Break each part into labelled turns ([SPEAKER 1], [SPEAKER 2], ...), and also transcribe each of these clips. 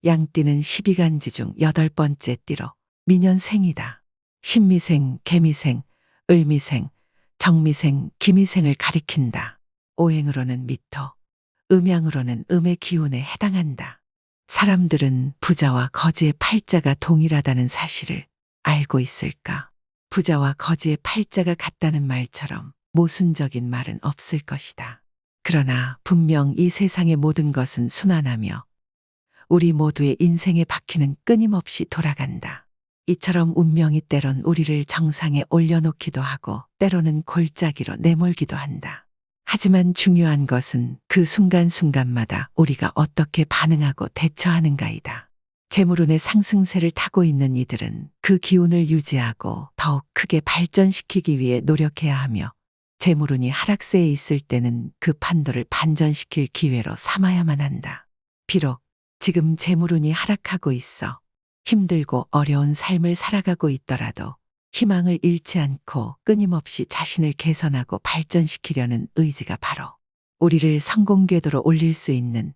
[SPEAKER 1] 양띠는 12간지 중 8번째 띠로 민년생이다. 신미생, 개미생, 을미생, 정미생, 기미생을 가리킨다. 오행으로는 미토, 음양으로는 음의 기운에 해당한다. 사람들은 부자와 거지의 팔자가 동일하다는 사실을 알고 있을까? 부자와 거지의 팔자가 같다는 말처럼 모순적인 말은 없을 것이다. 그러나 분명 이 세상의 모든 것은 순환하며 우리 모두의 인생의 바퀴는 끊임없이 돌아간다. 이처럼 운명이 때론 우리를 정상에 올려놓기도 하고 때로는 골짜기로 내몰기도 한다. 하지만 중요한 것은 그 순간순간마다 우리가 어떻게 반응하고 대처하는가이다. 재물운의 상승세를 타고 있는 이들은 그 기운을 유지하고 더욱 크게 발전시키기 위해 노력해야 하며 재물운이 하락세에 있을 때는 그 판도를 반전시킬 기회로 삼아야만 한다. 비록 지금 재물운이 하락하고 있어 힘들고 어려운 삶을 살아가고 있더라도 희망을 잃지 않고 끊임없이 자신을 개선하고 발전시키려는 의지가 바로 우리를 성공 궤도로 올릴 수 있는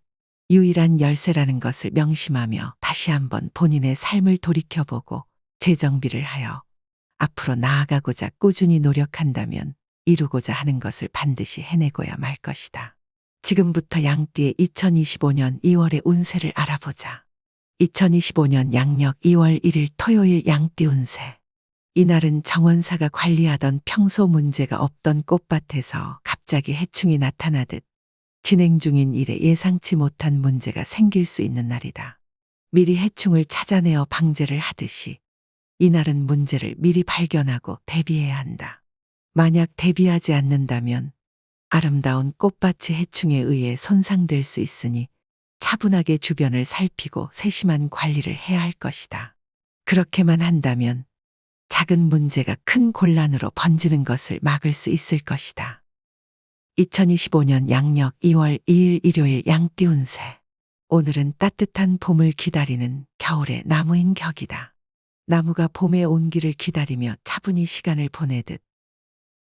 [SPEAKER 1] 유일한 열쇠라는 것을 명심하며 다시 한번 본인의 삶을 돌이켜보고 재정비를 하여 앞으로 나아가고자 꾸준히 노력한다면 이루고자 하는 것을 반드시 해내고야 말 것이다. 지금부터 양띠의 2025년 2월의 운세를 알아보자. 2025년 양력 2월 1일 토요일 양띠 운세. 이날은 정원사가 관리하던 평소 문제가 없던 꽃밭에서 갑자기 해충이 나타나듯 진행 중인 일에 예상치 못한 문제가 생길 수 있는 날이다. 미리 해충을 찾아내어 방제를 하듯이 이날은 문제를 미리 발견하고 대비해야 한다. 만약 대비하지 않는다면 아름다운 꽃밭이 해충에 의해 손상될 수 있으니 차분하게 주변을 살피고 세심한 관리를 해야 할 것이다. 그렇게만 한다면 작은 문제가 큰 곤란으로 번지는 것을 막을 수 있을 것이다. 2025년 양력 2월 2일 일요일 양띠 운세. 오늘은 따뜻한 봄을 기다리는 겨울의 나무인 격이다. 나무가 봄의 온기를 기다리며 차분히 시간을 보내듯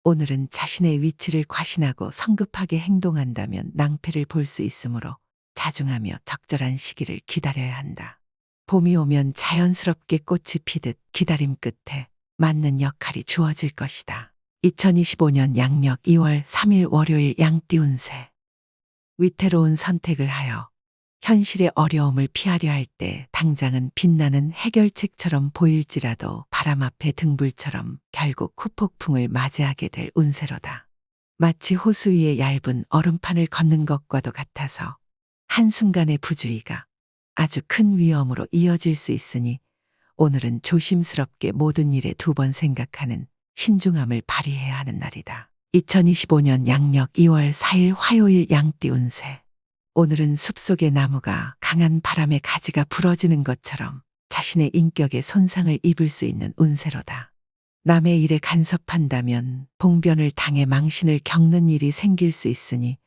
[SPEAKER 1] 오늘은 자신의 위치를 과신하고 성급하게 행동한다면 낭패를 볼 수 있으므로 자중하며 적절한 시기를 기다려야 한다. 봄이 오면 자연스럽게 꽃이 피듯 기다림 끝에 맞는 역할이 주어질 것이다. 2025년 양력 2월 3일 월요일 양띠 운세. 위태로운 선택을 하여 현실의 어려움을 피하려 할 때 당장은 빛나는 해결책처럼 보일지라도 바람 앞에 등불처럼 결국 후폭풍을 맞이하게 될 운세로다. 마치 호수 위에 얇은 얼음판을 걷는 것과도 같아서 한순간의 부주의가 아주 큰 위험으로 이어질 수 있으니 오늘은 조심스럽게 모든 일에 2번 생각하는 신중함을 발휘해야 하는 날이다. 2025년 양력 2월 4일 화요일 양띠 운세. 오늘은 숲속의 나무가 강한 바람에 가지가 부러지는 것처럼 자신의 인격에 손상을 입을 수 있는 운세로다. 남의 일에 간섭한다면 봉변을 당해 망신을 겪는 일이 생길 수 있으니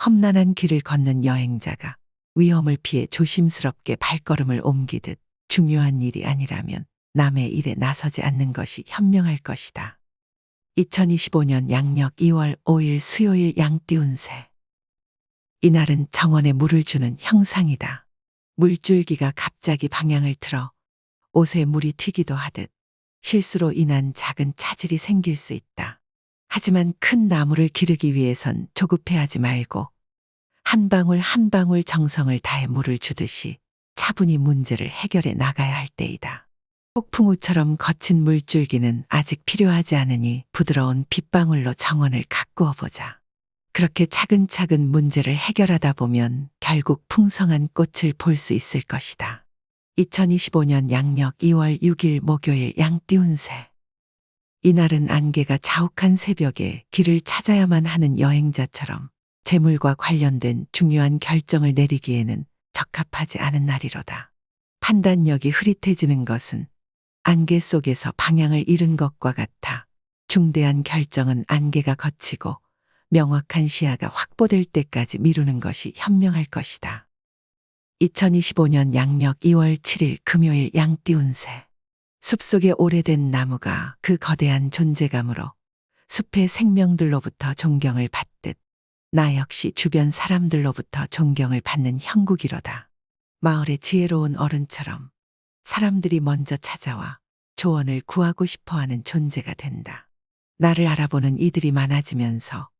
[SPEAKER 1] 험난한 길을 걷는 여행자가 위험을 피해 조심스럽게 발걸음을 옮기듯 중요한 일이 아니라면 남의 일에 나서지 않는 것이 현명할 것이다. 2025년 양력 2월 5일 수요일 양띠 운세. 이날은 정원에 물을 주는 형상이다. 물줄기가 갑자기 방향을 틀어 옷에 물이 튀기도 하듯 실수로 인한 작은 차질이 생길 수 있다. 하지만 큰 나무를 기르기 위해선 조급해하지 말고 한 방울 한 방울 정성을 다해 물을 주듯이 차분히 문제를 해결해 나가야 할 때이다. 폭풍우처럼 거친 물줄기는 아직 필요하지 않으니 부드러운 빗방울로 정원을 가꾸어 보자. 그렇게 차근차근 문제를 해결하다 보면 결국 풍성한 꽃을 볼 수 있을 것이다. 2025년 양력 2월 6일 목요일 양띠 운세. 이날은 안개가 자욱한 새벽에 길을 찾아야만 하는 여행자처럼 재물과 관련된 중요한 결정을 내리기에는 적합하지 않은 날이로다. 판단력이 흐릿해지는 것은 안개 속에서 방향을 잃은 것과 같아 중대한 결정은 안개가 걷히고 명확한 시야가 확보될 때까지 미루는 것이 현명할 것이다. 2025년 양력 2월 7일 금요일 양띠 운세. 숲속의 오래된 나무가 그 거대한 존재감으로 숲의 생명들로부터 존경을 받듯 나 역시 주변 사람들로부터 존경을 받는 형국이로다. 마을의 지혜로운 어른처럼 사람들이 먼저 찾아와 조언을 구하고 싶어 하는 존재가 된다. 나를 알아보는 이들이 많아지면서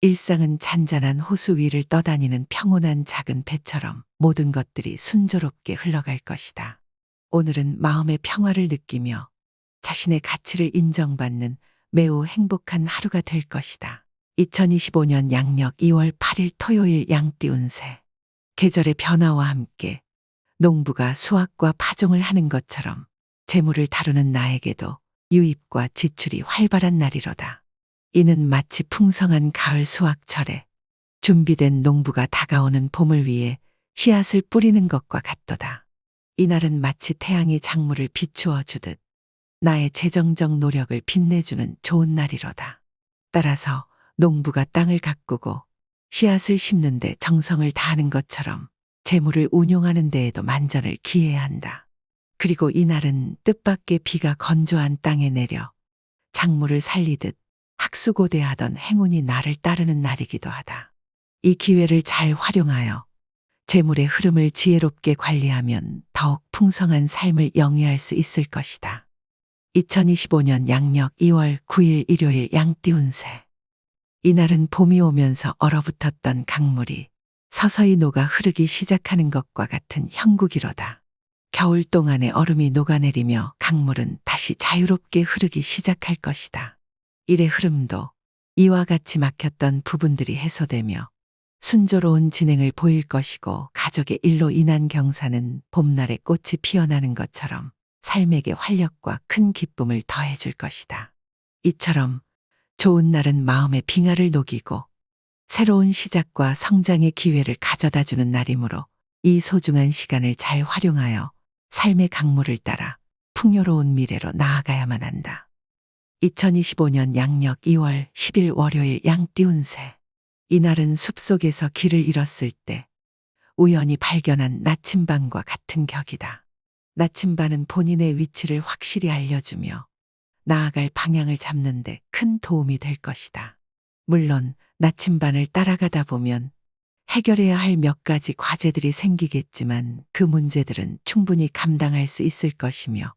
[SPEAKER 1] 일상은 잔잔한 호수 위를 떠다니는 평온한 작은 배처럼 모든 것들이 순조롭게 흘러갈 것이다. 오늘은 마음의 평화를 느끼며 자신의 가치를 인정받는 매우 행복한 하루가 될 것이다. 2025년 양력 2월 8일 토요일 양띠운세. 계절의 변화와 함께 농부가 수확과 파종을 하는 것처럼 재물을 다루는 나에게도 유입과 지출이 활발한 날이로다. 이는 마치 풍성한 가을 수확철에 준비된 농부가 다가오는 봄을 위해 씨앗을 뿌리는 것과 같도다. 이날은 마치 태양이 작물을 비추어 주듯 나의 재정적 노력을 빛내주는 좋은 날이로다. 따라서 농부가 땅을 가꾸고 씨앗을 심는 데 정성을 다하는 것처럼 재물을 운용하는 데에도 만전을 기해야 한다. 그리고 이날은 뜻밖의 비가 건조한 땅에 내려 작물을 살리듯 학수고대하던 행운이 나를 따르는 날이기도 하다. 이 기회를 잘 활용하여 재물의 흐름을 지혜롭게 관리하면 더욱 풍성한 삶을 영위할 수 있을 것이다. 2025년 양력 2월 9일 일요일 양띠운세. 이날은 봄이 오면서 얼어붙었던 강물이 서서히 녹아 흐르기 시작하는 것과 같은 형국이로다. 겨울 동안의 얼음이 녹아내리며 강물은 다시 자유롭게 흐르기 시작할 것이다. 일의 흐름도 이와 같이 막혔던 부분들이 해소되며 순조로운 진행을 보일 것이고 가족의 일로 인한 경사는 봄날의 꽃이 피어나는 것처럼 삶에게 활력과 큰 기쁨을 더해줄 것이다. 이처럼 좋은 날은 마음의 빙하를 녹이고 새로운 시작과 성장의 기회를 가져다주는 날이므로 이 소중한 시간을 잘 활용하여 삶의 강물을 따라 풍요로운 미래로 나아가야만 한다. 2025년 양력 2월 10일 월요일 양띠운세. 이날은 숲속에서 길을 잃었을 때 우연히 발견한 나침반과 같은 격이다. 나침반은 본인의 위치를 확실히 알려주며 나아갈 방향을 잡는 데 큰 도움이 될 것이다. 물론 나침반을 따라가다 보면 해결해야 할 몇 가지 과제들이 생기겠지만 그 문제들은 충분히 감당할 수 있을 것이며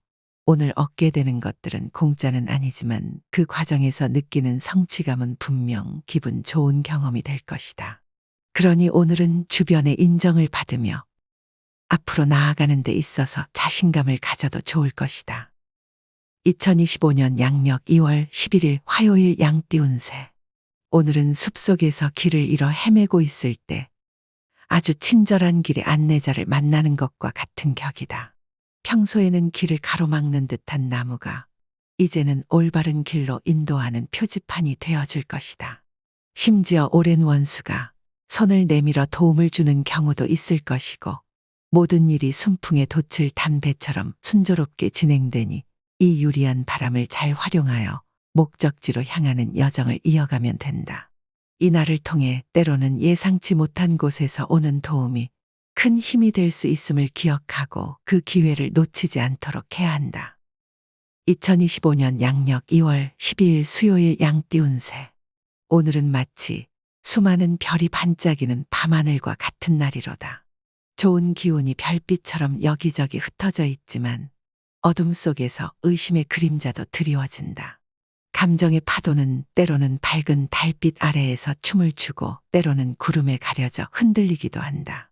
[SPEAKER 1] 오늘 얻게 되는 것들은 공짜는 아니지만 그 과정에서 느끼는 성취감은 분명 기분 좋은 경험이 될 것이다. 그러니 오늘은 주변의 인정을 받으며 앞으로 나아가는 데 있어서 자신감을 가져도 좋을 것이다. 2025년 양력 2월 11일 화요일 양띠운세. 오늘은 숲속에서 길을 잃어 헤매고 있을 때 아주 친절한 길의 안내자를 만나는 것과 같은 격이다. 평소에는 길을 가로막는 듯한 나무가 이제는 올바른 길로 인도하는 표지판이 되어줄 것이다. 심지어 오랜 원수가 손을 내밀어 도움을 주는 경우도 있을 것이고 모든 일이 순풍에 돛을 단 배처럼 순조롭게 진행되니 이 유리한 바람을 잘 활용하여 목적지로 향하는 여정을 이어가면 된다. 이 날을 통해 때로는 예상치 못한 곳에서 오는 도움이 큰 힘이 될 수 있음을 기억하고 그 기회를 놓치지 않도록 해야 한다. 2025년 양력 2월 12일 수요일 양띠운세. 오늘은 마치 수많은 별이 반짝이는 밤하늘과 같은 날이로다. 좋은 기운이 별빛처럼 여기저기 흩어져 있지만 어둠 속에서 의심의 그림자도 드리워진다. 감정의 파도는 때로는 밝은 달빛 아래에서 춤을 추고 때로는 구름에 가려져 흔들리기도 한다.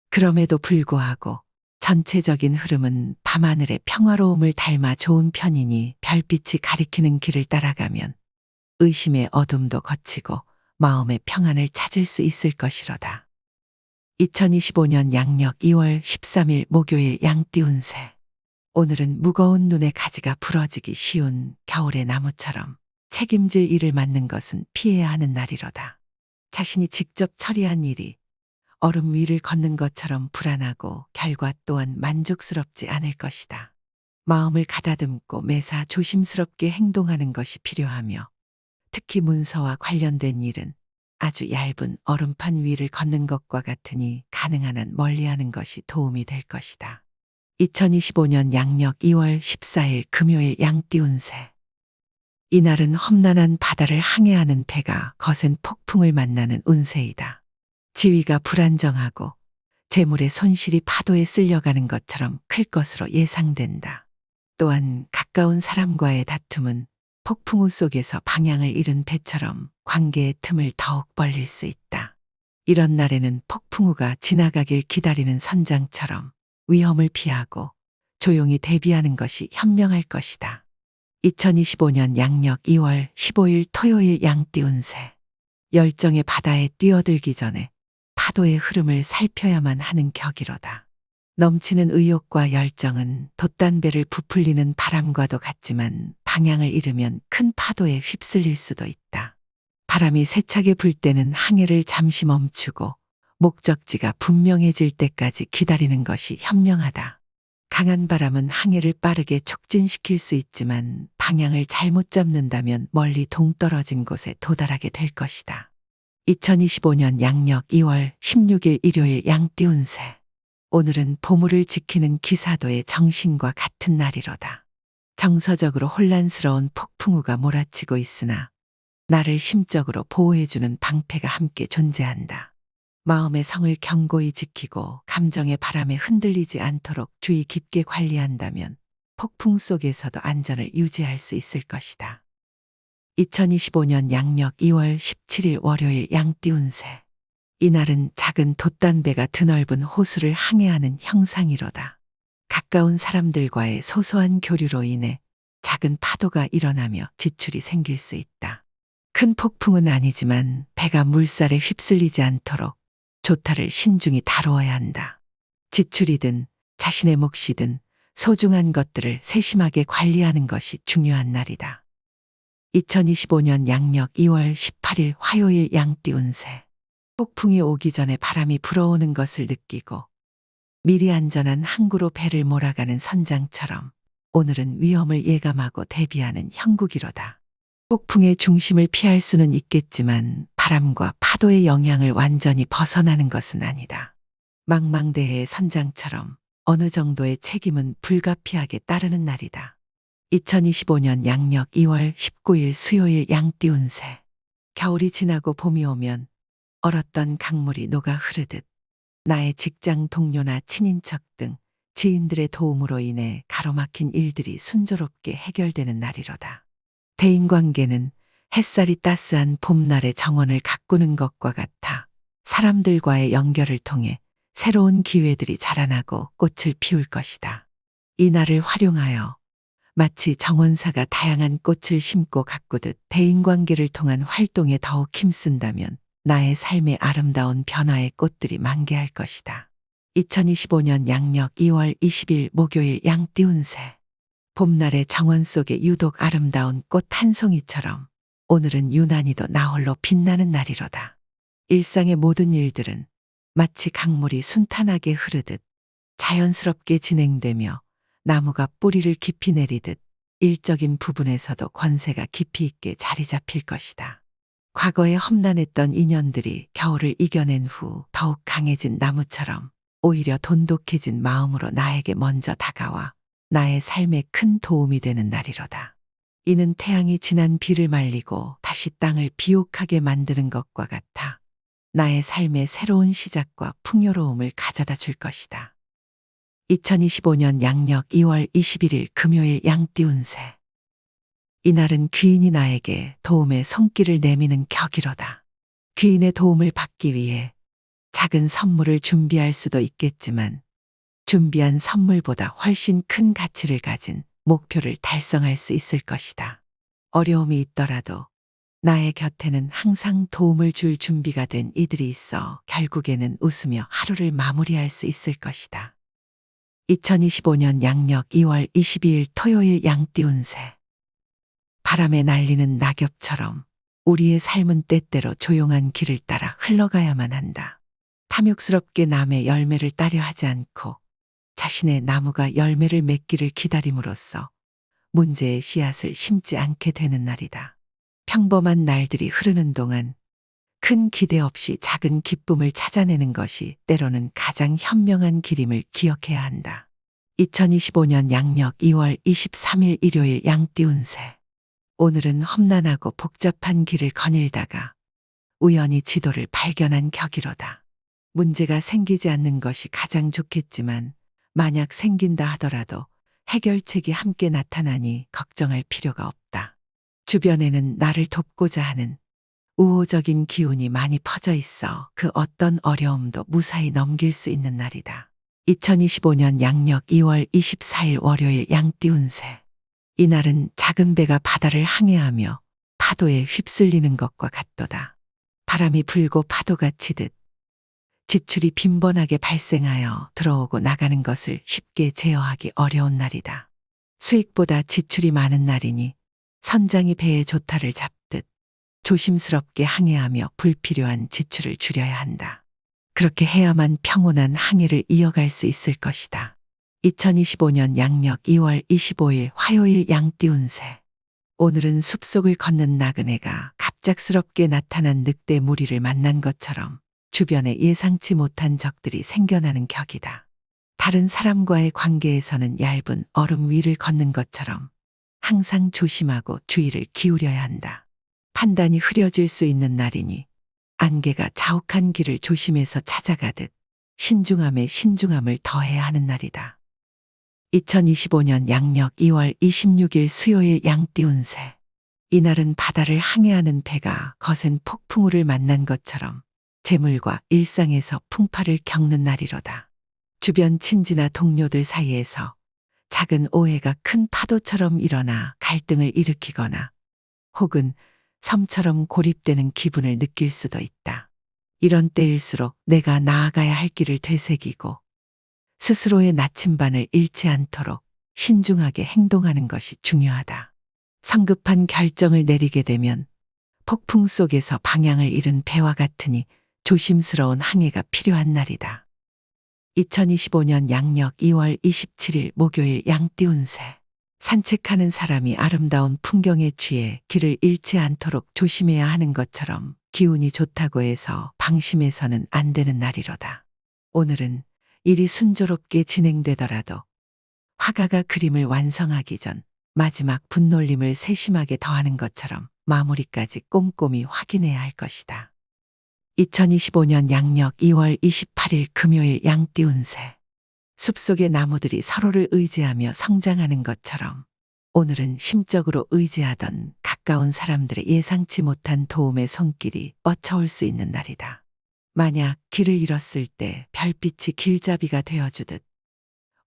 [SPEAKER 1] 그럼에도 불구하고 전체적인 흐름은 밤하늘의 평화로움을 닮아 좋은 편이니 별빛이 가리키는 길을 따라가면 의심의 어둠도 거치고 마음의 평안을 찾을 수 있을 것이로다. 2025년 양력 2월 13일 목요일 양띠운세. 오늘은 무거운 눈의 가지가 부러지기 쉬운 겨울의 나무처럼 책임질 일을 맡는 것은 피해야 하는 날이로다. 자신이 직접 처리한 일이 얼음 위를 걷는 것처럼 불안하고 결과 또한 만족스럽지 않을 것이다. 마음을 가다듬고 매사 조심스럽게 행동하는 것이 필요하며 특히 문서와 관련된 일은 아주 얇은 얼음판 위를 걷는 것과 같으니 가능한 한 멀리하는 것이 도움이 될 것이다. 2025년 양력 2월 14일 금요일 양띠운세. 이날은 험난한 바다를 항해하는 배가 거센 폭풍을 만나는 운세이다. 지위가 불안정하고 재물의 손실이 파도에 쓸려가는 것처럼 클 것으로 예상된다. 또한 가까운 사람과의 다툼은 폭풍우 속에서 방향을 잃은 배처럼 관계의 틈을 더욱 벌릴 수 있다. 이런 날에는 폭풍우가 지나가길 기다리는 선장처럼 위험을 피하고 조용히 대비하는 것이 현명할 것이다. 2025년 양력 2월 15일 토요일 양띠 운세. 열정의 바다에 뛰어들기 전에 파도의 흐름을 살펴야만 하는 격이로다. 넘치는 의욕과 열정은 돛단배를 부풀리는 바람과도 같지만 방향을 잃으면 큰 파도에 휩쓸릴 수도 있다. 바람이 세차게 불 때는 항해를 잠시 멈추고 목적지가 분명해질 때까지 기다리는 것이 현명하다. 강한 바람은 항해를 빠르게 촉진시킬 수 있지만 방향을 잘못 잡는다면 멀리 동떨어진 곳에 도달하게 될 것이다. 2025년 양력 2월 16일 일요일 양띠 운세. 오늘은 보물을 지키는 기사도의 정신과 같은 날이로다. 정서적으로 혼란스러운 폭풍우가 몰아치고 있으나 나를 심적으로 보호해주는 방패가 함께 존재한다. 마음의 성을 견고히 지키고 감정의 바람에 흔들리지 않도록 주의 깊게 관리한다면 폭풍 속에서도 안전을 유지할 수 있을 것이다. 2025년 양력 2월 17일 월요일 양띠 운세. 이날은 작은 돛단배가 드넓은 호수를 항해하는 형상이로다. 가까운 사람들과의 소소한 교류로 인해 작은 파도가 일어나며 지출이 생길 수 있다. 큰 폭풍은 아니지만 배가 물살에 휩쓸리지 않도록 조타를 신중히 다루어야 한다. 지출이든 자신의 몫이든 소중한 것들을 세심하게 관리하는 것이 중요한 날이다. 2025년 양력 2월 18일 화요일 양띠 운세. 폭풍이 오기 전에 바람이 불어오는 것을 느끼고 미리 안전한 항구로 배를 몰아가는 선장처럼 오늘은 위험을 예감하고 대비하는 형국이로다. 폭풍의 중심을 피할 수는 있겠지만 바람과 파도의 영향을 완전히 벗어나는 것은 아니다. 망망대해의 선장처럼 어느 정도의 책임은 불가피하게 따르는 날이다. 2025년 양력 2월 19일 수요일 양띠 운세. 겨울이 지나고 봄이 오면 얼었던 강물이 녹아 흐르듯 나의 직장 동료나 친인척 등 지인들의 도움으로 인해 가로막힌 일들이 순조롭게 해결되는 날이로다. 대인관계는 햇살이 따스한 봄날의 정원을 가꾸는 것과 같아 사람들과의 연결을 통해 새로운 기회들이 자라나고 꽃을 피울 것이다. 이 날을 활용하여 마치 정원사가 다양한 꽃을 심고 가꾸듯 대인관계를 통한 활동에 더욱 힘쓴다면 나의 삶의 아름다운 변화의 꽃들이 만개할 것이다. 2025년 양력 2월 20일 목요일 양띠 운세. 봄날의 정원 속에 유독 아름다운 꽃 한 송이처럼 오늘은 유난히도 나홀로 빛나는 날이로다. 일상의 모든 일들은 마치 강물이 순탄하게 흐르듯 자연스럽게 진행되며 나무가 뿌리를 깊이 내리듯 일적인 부분에서도 권세가 깊이 있게 자리 잡힐 것이다. 과거에 험난했던 인연들이 겨울을 이겨낸 후 더욱 강해진 나무처럼 오히려 돈독해진 마음으로 나에게 먼저 다가와 나의 삶에 큰 도움이 되는 날이로다. 이는 태양이 지난 비를 말리고 다시 땅을 비옥하게 만드는 것과 같아 나의 삶의 새로운 시작과 풍요로움을 가져다 줄 것이다. 2025년 양력 2월 21일 금요일 양띠 운세. 이날은 귀인이 나에게 도움의 손길을 내미는 격이로다. 귀인의 도움을 받기 위해 작은 선물을 준비할 수도 있겠지만 준비한 선물보다 훨씬 큰 가치를 가진 목표를 달성할 수 있을 것이다. 어려움이 있더라도 나의 곁에는 항상 도움을 줄 준비가 된 이들이 있어 결국에는 웃으며 하루를 마무리할 수 있을 것이다. 2025년 양력 2월 22일 토요일 양띠 운세. 바람에 날리는 낙엽처럼 우리의 삶은 때때로 조용한 길을 따라 흘러가야만 한다. 탐욕스럽게 남의 열매를 따려 하지 않고 자신의 나무가 열매를 맺기를 기다림으로써 문제의 씨앗을 심지 않게 되는 날이다. 평범한 날들이 흐르는 동안 큰 기대 없이 작은 기쁨을 찾아내는 것이 때로는 가장 현명한 길임을 기억해야 한다. 2025년 양력 2월 23일 일요일 양띠 운세. 오늘은 험난하고 복잡한 길을 거닐다가 우연히 지도를 발견한 격이로다. 문제가 생기지 않는 것이 가장 좋겠지만 만약 생긴다 하더라도 해결책이 함께 나타나니 걱정할 필요가 없다. 주변에는 나를 돕고자 하는 우호적인 기운이 많이 퍼져 있어 그 어떤 어려움도 무사히 넘길 수 있는 날이다. 2025년 양력 2월 24일 월요일 양띠운세. 이날은 작은 배가 바다를 항해하며 파도에 휩쓸리는 것과 같도다. 바람이 불고 파도가 치듯 지출이 빈번하게 발생하여 들어오고 나가는 것을 쉽게 제어하기 어려운 날이다. 수익보다 지출이 많은 날이니 선장이 배의 조타를 잡듯 조심스럽게 항해하며 불필요한 지출을 줄여야 한다. 그렇게 해야만 평온한 항해를 이어갈 수 있을 것이다. 2025년 양력 2월 25일 화요일 양띠운세. 오늘은 숲속을 걷는 나그네가 갑작스럽게 나타난 늑대 무리를 만난 것처럼 주변에 예상치 못한 적들이 생겨나는 격이다. 다른 사람과의 관계에서는 얇은 얼음 위를 걷는 것처럼 항상 조심하고 주의를 기울여야 한다. 판단이 흐려질 수 있는 날이니 안개가 자욱한 길을 조심해서 찾아가듯 신중함에 신중함을 더해야 하는 날이다. 2025년 양력 2월 26일 수요일 양띠운세. 이날은 바다를 항해하는 배가 거센 폭풍우를 만난 것처럼 재물과 일상에서 풍파를 겪는 날이로다. 주변 친지나 동료들 사이에서 작은 오해가 큰 파도처럼 일어나 갈등을 일으키거나 혹은 섬처럼 고립되는 기분을 느낄 수도 있다. 이런 때일수록 내가 나아가야 할 길을 되새기고 스스로의 나침반을 잃지 않도록 신중하게 행동하는 것이 중요하다. 성급한 결정을 내리게 되면 폭풍 속에서 방향을 잃은 배와 같으니 조심스러운 항해가 필요한 날이다. 2025년 양력 2월 27일 목요일 양띠운세. 산책하는 사람이 아름다운 풍경에 취해 길을 잃지 않도록 조심해야 하는 것처럼 기운이 좋다고 해서 방심해서는 안 되는 날이로다. 오늘은 일이 순조롭게 진행되더라도 화가가 그림을 완성하기 전 마지막 분놀림을 세심하게 더하는 것처럼 마무리까지 꼼꼼히 확인해야 할 것이다. 2025년 양력 2월 28일 금요일 양띠운세. 숲속의 나무들이 서로를 의지하며 성장하는 것처럼 오늘은 심적으로 의지하던 가까운 사람들의 예상치 못한 도움의 손길이 뻗쳐올 수 있는 날이다. 만약 길을 잃었을 때 별빛이 길잡이가 되어주듯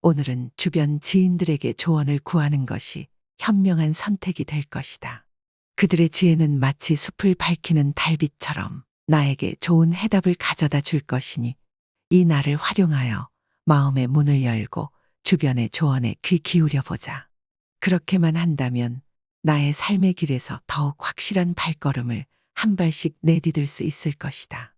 [SPEAKER 1] 오늘은 주변 지인들에게 조언을 구하는 것이 현명한 선택이 될 것이다. 그들의 지혜는 마치 숲을 밝히는 달빛처럼 나에게 좋은 해답을 가져다 줄 것이니 이 날을 활용하여 마음의 문을 열고 주변의 조언에 귀 기울여 보자. 그렇게만 한다면 나의 삶의 길에서 더욱 확실한 발걸음을 한 발씩 내디딜 수 있을 것이다.